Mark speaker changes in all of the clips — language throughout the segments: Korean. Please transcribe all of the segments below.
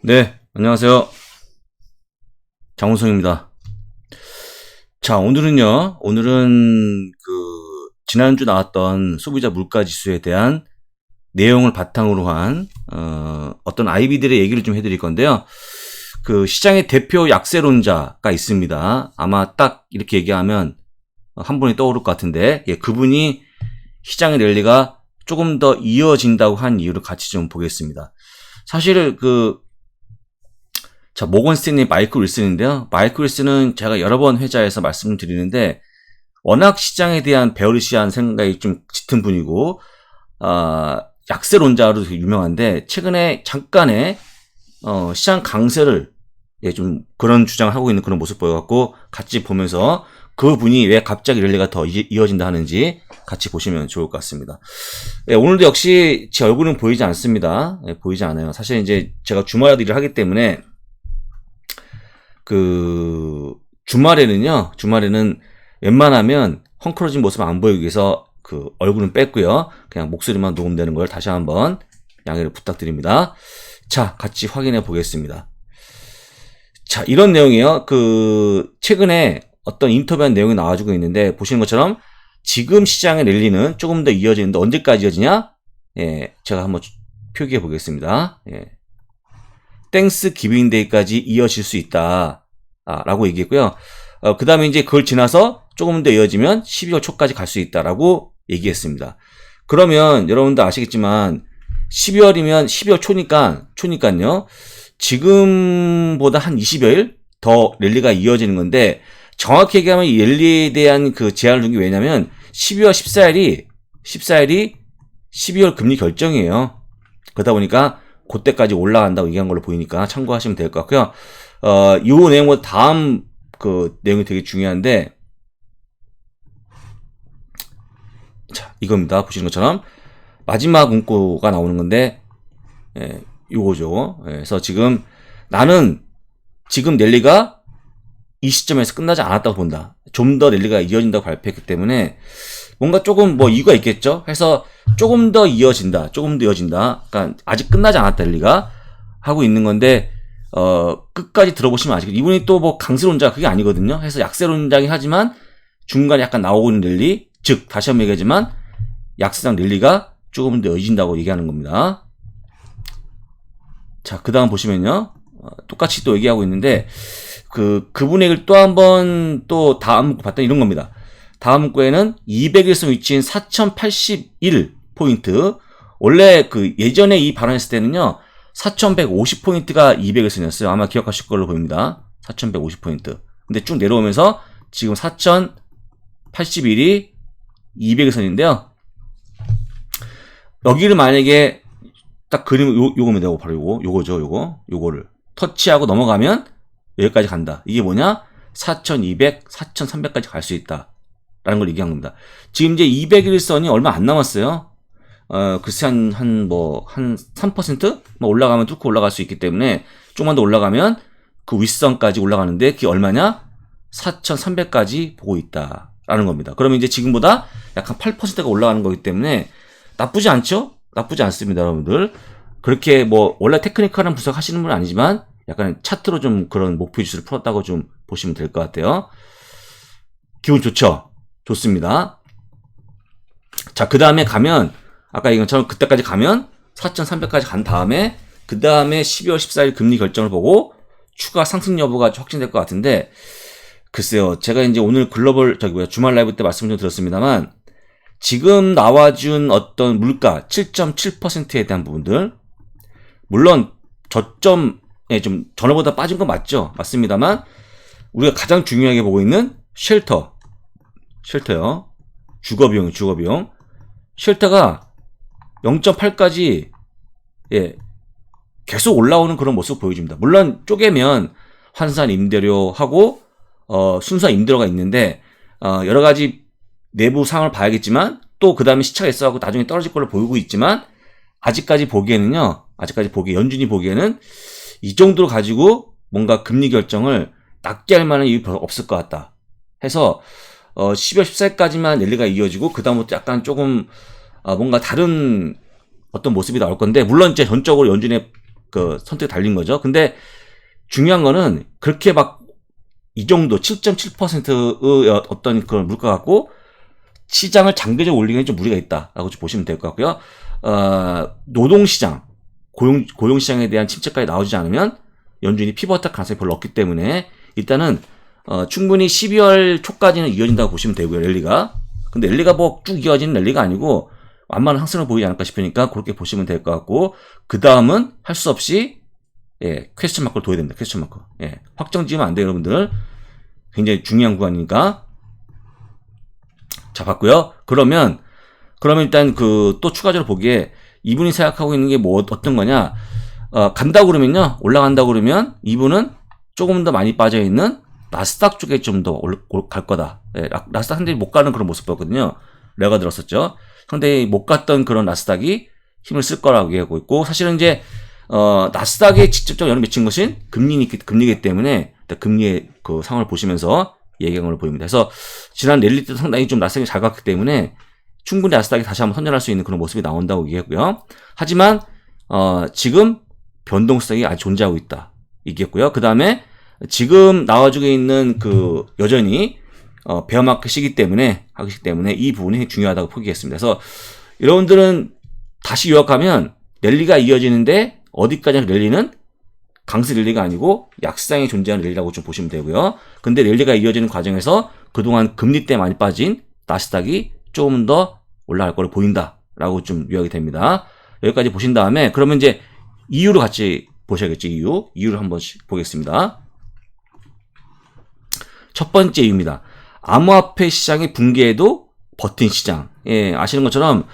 Speaker 1: 네, 안녕하세요. 장훈성입니다. 자, 오늘은 지난주 나왔던 소비자 물가 지수에 대한 내용을 바탕으로 한, 어떤 아이비들의 얘기를 좀 해드릴 건데요. 그 시장의 대표 약세론자가 있습니다. 아마 딱 이렇게 얘기하면 한 분이 떠오를 것 같은데, 예, 그분이 시장의 랠리가 조금 더 이어진다고 한 이유를 같이 좀 보겠습니다. 사실 모건 스탠리 마이클 윌슨인데요. 마이클 윌슨은 제가 여러 번 회자에서 말씀드리는데 워낙 시장에 대한 베어리시한 생각이 좀 짙은 분이고 약세론자로 유명한데 최근에 잠깐의 시장 강세를 좀 그런 주장을 하고 있는 그런 모습 보여갖고 같이 보면서 그분이 왜 갑자기 랠리가 더 이어진다 하는지 같이 보시면 좋을 것 같습니다. 예, 오늘도 역시 제 얼굴은 보이지 않습니다. 예, 보이지 않아요. 사실 이제 제가 주말에도 일을 하기 때문에 주말에는 웬만하면 헝클어진 모습 안 보이기 위해서 얼굴은 뺐고요. 그냥 목소리만 녹음되는 걸 다시 한번 양해를 부탁드립니다. 자, 같이 확인해 보겠습니다. 자, 이런 내용이에요. 최근에 어떤 인터뷰한 내용이 나와주고 있는데, 보시는 것처럼 지금 시장의 랠리는 조금 더 이어지는데 언제까지 이어지냐? 예, 제가 한번 표기해 보겠습니다. 예. 땡스 기빙데이까지 이어질 수 있다. 라고 얘기했고요. 그 다음에 이제 그걸 지나서 조금 더 이어지면 12월 초까지 갈 수 있다라고 얘기했습니다. 그러면 여러분들 아시겠지만 12월이면 12월 초니까요. 지금보다 한 20여일 더 랠리가 이어지는 건데 정확히 얘기하면 이 랠리에 대한 제한을 둔 게 왜냐면 12월 14일이 12월 금리 결정이에요. 그러다 보니까 그때까지 올라간다고 얘기한 걸로 보이니까 참고하시면 될 것 같고요. 이 내용보다 다음 내용이 되게 중요한데, 자, 이겁니다. 보시는 것처럼 마지막 문구가 나오는 건데, 예, 요거죠. 예, 그래서 나는 지금 랠리가 이 시점에서 끝나지 않았다고 본다. 좀 더 랠리가 이어진다고 발표했기 때문에 뭔가 조금 이유가 있겠죠. 해서 조금 더 이어진다. 그러니까 아직 끝나지 않았다 랠리가 하고 있는 건데 끝까지 들어보시면 아시겠죠. 이분이 또 강세론자 그게 아니거든요. 해서 약세론자긴 하지만 중간에 약간 나오고 있는 랠리, 즉 다시 한번 얘기하지만 약세장 랠리가 조금 더 이어진다고 얘기하는 겁니다. 자, 그 다음 보시면요. 똑같이 또 얘기하고 있는데 그분의 얘기를 또 한번 또 다음 문구 봤더니 이런 겁니다. 다음 문구에는 200일선 위치인 4081포인트. 원래 예전에 이 발언했을 때는요, 4150포인트가 200일선이었어요. 아마 기억하실 걸로 보입니다. 4150포인트. 근데 쭉 내려오면서 지금 4081이 200일선인데요. 여기를 만약에 딱 그림, 요겁니다. 바로 요거를 터치하고 넘어가면 여기까지 간다. 이게 뭐냐? 4200, 4300까지 갈 수 있다. 라는 걸 얘기한 겁니다. 지금 이제 200일선이 얼마 안 남았어요. 글쎄 한 3%? 올라가면 뚫고 올라갈 수 있기 때문에 조금만 더 올라가면 그 윗선까지 올라가는데 그게 얼마냐? 4300까지 보고 있다. 라는 겁니다. 그러면 이제 지금보다 약간 8%가 올라가는 거기 때문에 나쁘지 않죠? 나쁘지 않습니다, 여러분들. 그렇게 원래 테크니컬한 분석 하시는 분은 아니지만 약간 차트로 좀 그런 목표 지수를 풀었다고 좀 보시면 될 것 같아요. 기분 좋죠? 좋습니다. 자, 그 다음에 가면, 아까 얘기한 것처럼 그때까지 가면 4,300까지 간 다음에, 그 다음에 12월 14일 금리 결정을 보고 추가 상승 여부가 확진될 것 같은데, 글쎄요, 제가 이제 오늘 주말 라이브 때 말씀 좀 드렸습니다만, 지금 나와준 어떤 물가 7.7%에 대한 부분들, 물론 저점에 좀 전화보다 빠진 건 맞죠? 맞습니다만, 우리가 가장 중요하게 보고 있는 쉘터요. 주거비용. 쉘터가 0.8까지, 계속 올라오는 그런 모습 보여줍니다. 물론 쪼개면 환산 임대료하고, 순수한 임대료가 있는데, 여러 가지 내부 상황을 봐야겠지만, 또 그 다음에 시차가 있어가지고 나중에 떨어질 걸로 보이고 있지만, 연준이 보기에는 이 정도로 가지고 뭔가 금리 결정을 낮게 할 만한 이유 별로 없을 것 같다. 해서 12월 14일까지만 랠리가 이어지고 그 다음부터 약간 조금 뭔가 다른 어떤 모습이 나올 건데, 물론 이제 전적으로 연준의 그 선택이 달린 거죠. 근데 중요한 거는 그렇게 막 이 정도 7.7%의 어떤 그런 물가 갖고 시장을 장기적으로 올리기에는 좀 무리가 있다라고 좀 보시면 될 것 같고요. 노동시장, 고용시장에 대한 침체까지 나오지 않으면 연준이 피벗할 가능성이 별로 없기 때문에 일단은 충분히 12월 초까지는 이어진다고 보시면 되고요. 랠리가. 근데 랠리가 뭐 쭉 이어지는 랠리가 아니고 완만한 상승을 보이지 않을까 싶으니까 그렇게 보시면 될 것 같고 그 다음은 할 수 없이 퀘스천 마크를 둬야 됩니다. 퀘스천 마크. 확정 지으면 안 돼요, 여러분들. 굉장히 중요한 구간이니까. 자, 봤고요. 그러면 일단 또 추가적으로 보기에 이분이 생각하고 있는 게 뭐 어떤 거냐? 간다고 그러면요. 올라간다고 그러면 이분은 조금 더 많이 빠져 있는 나스닥 쪽에 좀 더 갈 거다. 나스닥 상대히 못 가는 그런 모습 보였거든요. 내가 들었었죠. 상대히 못 갔던 그런 나스닥이 힘을 쓸 거라고 얘기하고 있고, 사실은 이제 나스닥에 직접적으로 연을 맺힌 것은 금리이기 때문에 금리의 그 상황을 보시면서 얘기한 걸로 보입니다. 그래서 지난 랠리 때도 상당히 좀 나스닥이 잘 갔기 때문에 충분히 나스닥이 다시 한번 선전할 수 있는 그런 모습이 나온다고 얘기했고요. 하지만 지금 변동성이 아직 존재하고 있다 얘기했고요. 그 다음에 지금 나와주고 있는 그 여전히 베어마켓이기 때문에 이 부분이 중요하다고 포기했습니다. 그래서 여러분들은 다시 요약하면 랠리가 이어지는데 어디까지 랠리는 강세 랠리가 아니고 약세장에 존재하는 랠리라고 좀 보시면 되고요. 근데 랠리가 이어지는 과정에서 그동안 금리 때 많이 빠진 나스닥이 조금 더 올라갈 거로 보인다라고 좀 요약이 됩니다. 여기까지 보신 다음에 그러면 이제 이유를 같이 보셔야겠죠. 이유를 한번 보겠습니다. 첫 번째 이유입니다. 암호화폐 시장의 붕괴에도 버틴 시장. 아시는 것처럼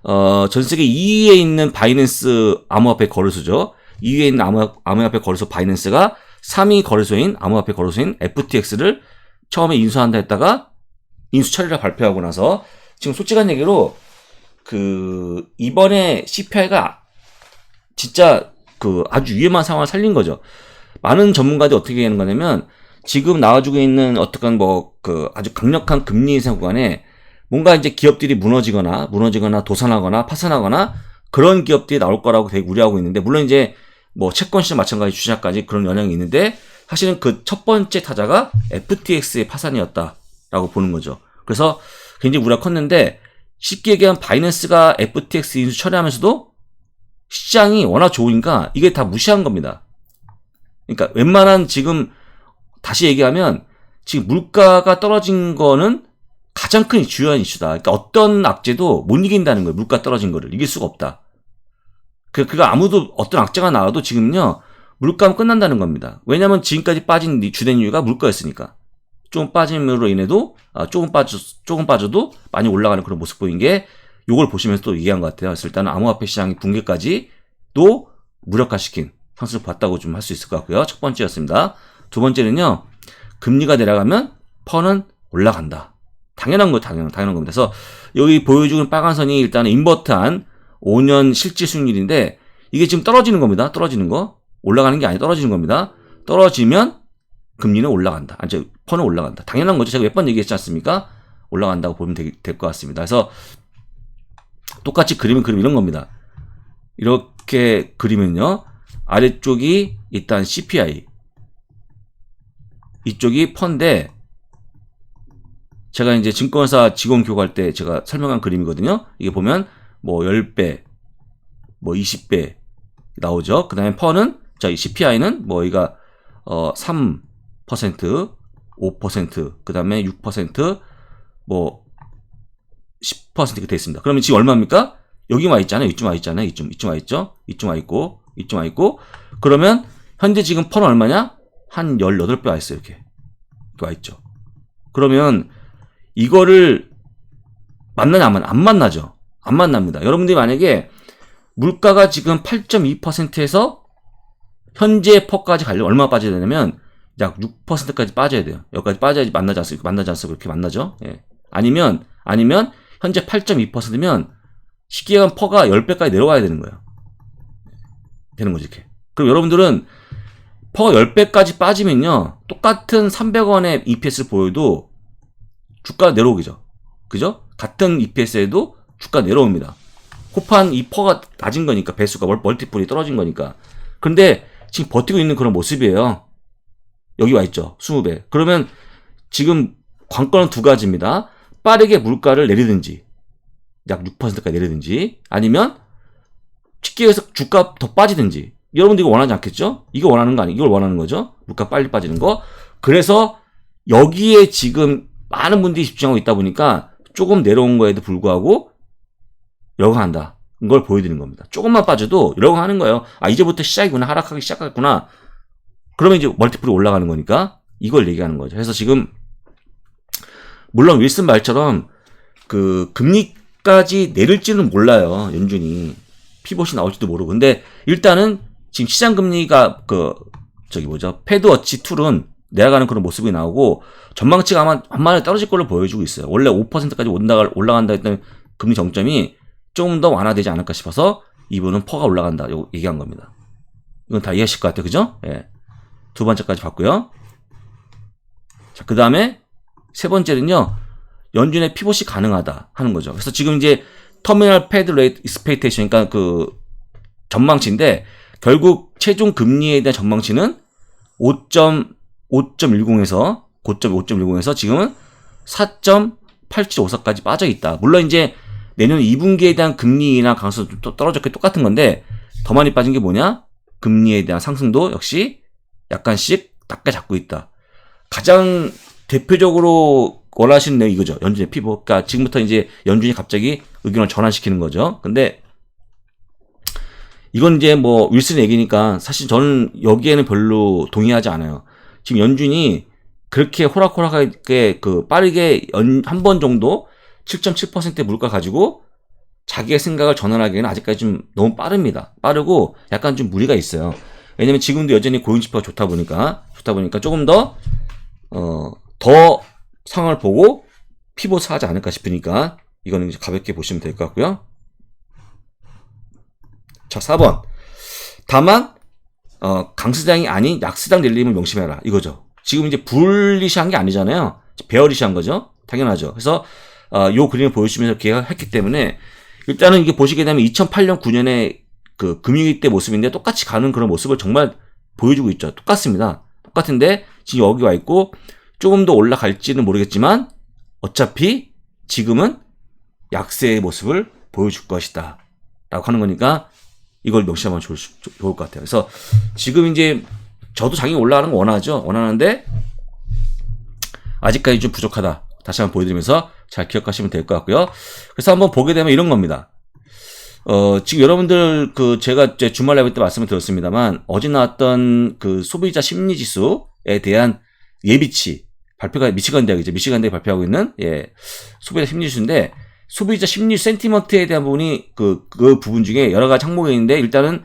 Speaker 1: 전 세계 2위에 있는 바이낸스 암호화폐 거래소죠. 2위에 있는 암호화폐 거래소 바이낸스가 3위 거래소인 암호화폐 거래소인 FTX를 처음에 인수한다 했다가 인수 처리를 발표하고 나서 지금 솔직한 얘기로 이번에 CPI가 진짜 아주 위험한 상황을 살린 거죠. 많은 전문가들이 어떻게 하는 거냐면 지금 나와주고 있는 어떤 아주 강력한 금리 인상 구간에 뭔가 이제 기업들이 무너지거나 도산하거나 파산하거나 그런 기업들이 나올 거라고 되게 우려하고 있는데, 물론 이제 채권 시장 마찬가지 주식까지 그런 영향이 있는데 사실은 그 첫 번째 타자가 FTX의 파산이었다라고 보는 거죠. 그래서 굉장히 우려가 컸는데 쉽게 얘기하면 바이낸스가 FTX 인수 처리하면서도 시장이 워낙 좋으니까 이게 다 무시한 겁니다. 그러니까 웬만한 지금 다시 얘기하면 지금 물가가 떨어진 거는 가장 큰 주요한 이슈다. 그러니까 어떤 악재도 못 이긴다는 거예요. 물가 떨어진 거를 이길 수가 없다. 그가 아무도 어떤 악재가 나와도 지금요 물가면 끝난다는 겁니다. 왜냐하면 지금까지 빠진 주된 이유가 물가였으니까. 조금 빠짐으로 인해도 조금 빠져도 많이 올라가는 그런 모습 보인 게 요걸 보시면서 또 얘기한 것 같아요. 그래서 일단은 암호화폐 시장의 붕괴까지 또 무력화시킨 상승을 봤다고 좀 할 수 있을 것 같고요. 첫 번째였습니다. 두 번째는요, 금리가 내려가면 펀은 올라간다. 당연한 겁니다. 그래서 여기 보여주는 빨간 선이 일단은 인버트한 5년 실질 수익률인데 이게 지금 떨어지는 겁니다. 떨어지는 거. 올라가는 게 아니라 떨어지는 겁니다. 떨어지면 금리는 올라간다. 펀은 올라간다. 당연한 거죠. 제가 몇 번 얘기했지 않습니까? 올라간다고 보면 될 것 같습니다. 그래서 똑같이 그리면 이런 겁니다. 이렇게 그리면요. 아래쪽이 일단 CPI, 이쪽이 펀데, 제가 이제 증권사 직원 교육할 때 제가 설명한 그림이거든요. 이게 보면 10배, 20배 나오죠. 그 다음에 펀은, 이 CPI는 이가 3%, 5%, 그 다음에 6%, 10% 이렇게 되어 있습니다. 그러면 지금 얼마입니까? 여기 와 있잖아요. 이쯤 와 있잖아요. 이쯤 와 있죠. 이쯤 와 있고. 그러면 현재 지금 펀은 얼마냐? 한 18배 와 있어요. 이렇게 와 있죠. 그러면 이거를 만나냐 안 만나죠. 안 만납니다. 여러분들이 만약에 물가가 지금 8.2%에서 현재 퍼까지 가려면 얼마 빠져야 되냐면 약 6%까지 빠져야 돼요. 여기까지 빠져야지 만나지 않습니까? 그렇게 만나죠. 아니면 현재 8.2%면 쉽게 얘기하면 퍼가 10배까지 내려가야 되는 거예요. 되는 거죠, 이렇게. 그럼 여러분들은 퍼가 10배까지 빠지면요, 똑같은 300원의 EPS를 보여도 주가가 내려오겠죠. 그죠? 같은 EPS에도 주가가 내려옵니다. 호판 이 퍼가 낮은 거니까, 배수가 멀티플이 떨어진 거니까. 그런데 지금 버티고 있는 그런 모습이에요. 여기 와 있죠. 20배. 그러면 지금 관건은 두 가지입니다. 빠르게 물가를 내리든지 약 6%까지 내리든지 아니면 쉽게 해서 주가 더 빠지든지. 여러분들 이거 원하지 않겠죠? 이거 원하는 거 아니에요? 이걸 원하는 거죠? 물가 빨리 빠지는 거. 그래서 여기에 지금 많은 분들이 집중하고 있다 보니까 조금 내려온 거에도 불구하고 열광한다. 이걸 보여드리는 겁니다. 조금만 빠져도 열광하는 거예요. 아, 이제부터 시작이구나. 하락하기 시작했구나. 그러면 이제 멀티플이 올라가는 거니까 이걸 얘기하는 거죠. 그래서 지금 물론 윌슨 말처럼 그 금리까지 내릴지는 몰라요. 연준이 피봇이 나올지도 모르고. 근데 일단은 지금 시장 금리가 패드워치 툴은 내려가는 그런 모습이 나오고 전망치가 아마 한만에 떨어질 걸로 보여주고 있어요. 원래 5%까지 올라간다 했던 금리 정점이 조금 더 완화되지 않을까 싶어서 이분은 퍼가 올라간다 얘기한 겁니다. 이건 다 이해하실 것 같아요. 그죠? 예. 두 번째까지 봤고요. 자, 그 다음에 세 번째는요. 연준의 피봇이 가능하다 하는 거죠. 그래서 지금 이제 터미널 패드 레이트 익스페이테이션, 그러니까 그 전망치인데 결국 최종 금리에 대한 전망치는 5.10에서 고점 5.10에서 지금은 4.8754까지 빠져 있다. 물론 이제 내년 2분기에 대한 금리나 강수도 또 떨어졌게 똑같은 건데 더 많이 빠진 게 뭐냐? 금리에 대한 상승도 역시 약간씩 닦아 잡고 있다. 가장 대표적으로 원하시는 내용이 이거죠. 연준의 피봇. 그러니까 지금부터 이제 연준이 갑자기 의견을 전환시키는 거죠. 근데 이건 이제 뭐 윌슨 얘기니까 사실 저는 여기에는 별로 동의하지 않아요. 지금 연준이 그렇게 호락호락하게 빠르게 한 번 정도 7.7%의 물가 가지고 자기의 생각을 전환하기에는 아직까지 좀 너무 빠릅니다. 빠르고 약간 좀 무리가 있어요. 왜냐면 지금도 여전히 고용지표가 좋다 보니까 조금 더 상황을 보고 피봇을 하지 않을까 싶으니까 이거는 이제 가볍게 보시면 될 것 같고요. 자, 4번. 다만, 강수장이 아닌 약수장 내림을 명심해라. 이거죠. 지금 이제 불리시한 게 아니잖아요. 베어리시한 거죠. 당연하죠. 그래서, 요 그림을 보여주면서 계획했기 때문에, 일단은 이게 보시게 되면 2008년, 9년에 그 금융위기 때 모습인데 똑같이 가는 그런 모습을 정말 보여주고 있죠. 똑같습니다. 똑같은데, 지금 여기 와 있고, 조금 더 올라갈지는 모르겠지만, 어차피 지금은 약세의 모습을 보여줄 것이다. 라고 하는 거니까, 이걸 명시하면 좋을 것 같아요. 그래서 지금 이제 저도 장이 올라가는 거 원하는데 아직까지 좀 부족하다. 다시 한번 보여드리면서 잘 기억하시면 될 것 같고요. 그래서 한번 보게 되면 이런 겁니다. 지금 여러분들 제가 주말 라이브 때 말씀을 드렸습니다만 어제 나왔던 그 소비자 심리 지수에 대한 예비치 발표가 미시간 대학이죠. 미시간 대학이 발표하고 있는 소비자 심리 지수인데. 소비자 심리 센티먼트에 대한 부분이 그 부분 중에 여러 가지 항목이 있는데 일단은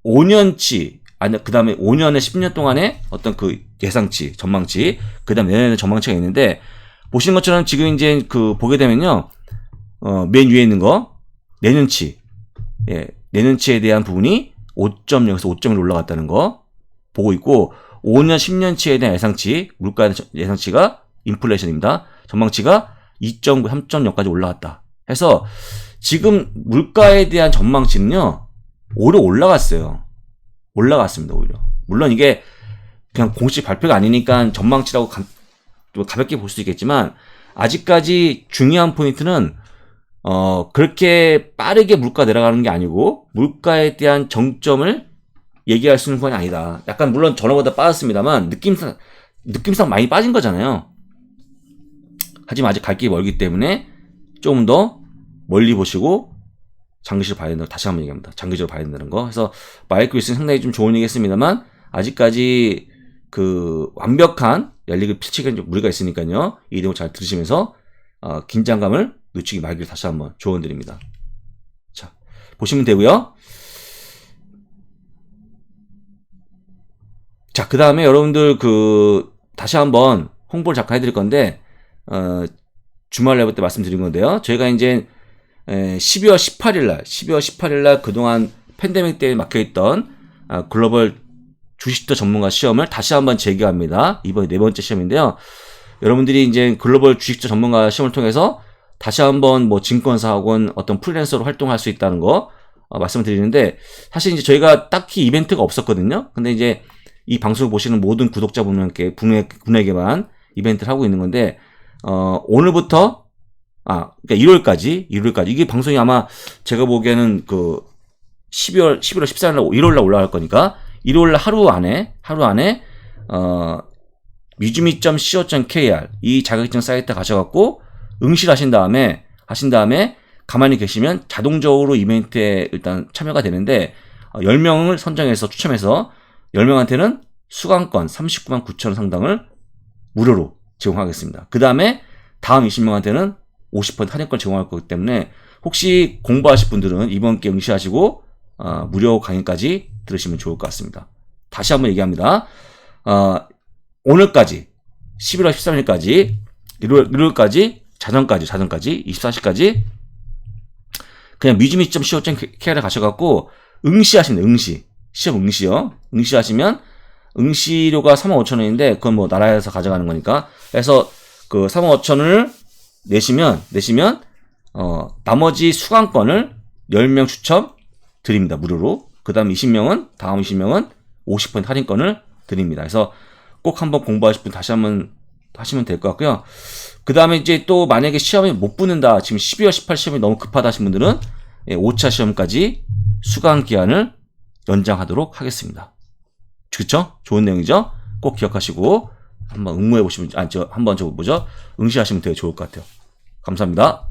Speaker 1: 5년치 아니 그다음에 5년에 10년 동안의 어떤 그 예상치, 전망치, 그다음에 내년의 전망치가 있는데 보시는 것처럼 지금 이제 보게 되면요. 맨 위에 있는 거 내년치. 내년치에 대한 부분이 5.0에서 5.1 올라갔다는 거 보고 있고 5년, 10년치에 대한 예상치, 물가 예상치가 인플레이션입니다. 전망치가 2.9, 3.0까지 올라갔다. 해서 지금 물가에 대한 전망치는요. 오히려 올라갔어요. 올라갔습니다. 오히려. 물론 이게 그냥 공식 발표가 아니니까 전망치라고 가볍게 볼 수 있겠지만 아직까지 중요한 포인트는 그렇게 빠르게 물가 내려가는 게 아니고 물가에 대한 정점을 얘기할 수 있는 건 아니다. 약간 물론 전화보다 빠졌습니다만 느낌상 많이 빠진 거잖아요. 하지만 아직 갈 길이 멀기 때문에 조금 더 멀리 보시고 장기적으로 봐야 된다고 다시 한번 얘기합니다. 장기적으로 봐야 된다는 거. 그래서 마이크 윌슨 상당히 좀 좋은 얘기했습니다만 아직까지 완벽한 열리그 피치기엔 좀 무리가 있으니까요. 이 내용 잘 들으시면서 긴장감을 늦추지 말기를 다시 한번 조언드립니다. 자, 보시면 되고요. 자, 그 다음에 여러분들 다시 한번 홍보를 잠깐 해드릴 건데 주말 라이브 때 말씀드린 건데요. 저희가 이제 12월 18일 날 그동안 팬데믹 때문에 막혀있던 글로벌 주식투자 전문가 시험을 다시 한번 재개합니다. 이번에 4번째 시험인데요. 여러분들이 이제 글로벌 주식투자 전문가 시험을 통해서 다시 한번 뭐 증권사 혹은 어떤 프리랜서로 활동할 수 있다는 거 말씀을 드리는데, 사실 이제 저희가 딱히 이벤트가 없었거든요. 근데 이제 이 방송을 보시는 모든 구독자분에게만 이벤트를 하고 있는 건데, 오늘부터, 그러니까 1월까지, 이게 방송이 아마 제가 보기에는 11월 14일 날, 1월 날 올라갈 거니까, 1월 날 하루 안에, mizuumi.co.kr 이 자격증 사이트 가셔갖고, 응시를 하신 다음에, 가만히 계시면 자동적으로 이벤트에 일단 참여가 되는데, 10명을 선정해서 추첨해서 10명한테는 수강권 39만 9천 원 상당을 무료로 제공하겠습니다. 그 다음에 다음 20명한테는 50% 할인권 제공할 거기 때문에 혹시 공부하실 분들은 이번 기회에 응시하시고 무료 강의까지 들으시면 좋을 것 같습니다. 다시 한번 얘기합니다. 오늘까지 11월 13일까지 1월까지 자정까지 24시까지 그냥 mizuumi.co.kr에 가셔갖고 응시하시면 시험 응시요. 응시하시면 응시료가 35,000원인데 그건 뭐 나라에서 가져가는 거니까. 그래서 그 35,000원을 내시면 나머지 수강권을 10명 추첨 드립니다. 무료로. 그다음 다음 20명은 50% 할인권을 드립니다. 그래서 꼭 한번 공부하실 분 다시 한번 하시면 될 것 같고요. 그 다음에 이제 또 만약에 시험에 못 붙는다, 지금 12월 18 시험이 너무 급하다 하신 분들은 5차 시험까지 수강 기한을 연장하도록 하겠습니다. 그쵸? 좋은 내용이죠? 꼭 기억하시고 한번 응시하시면 되게 좋을 것 같아요. 감사합니다.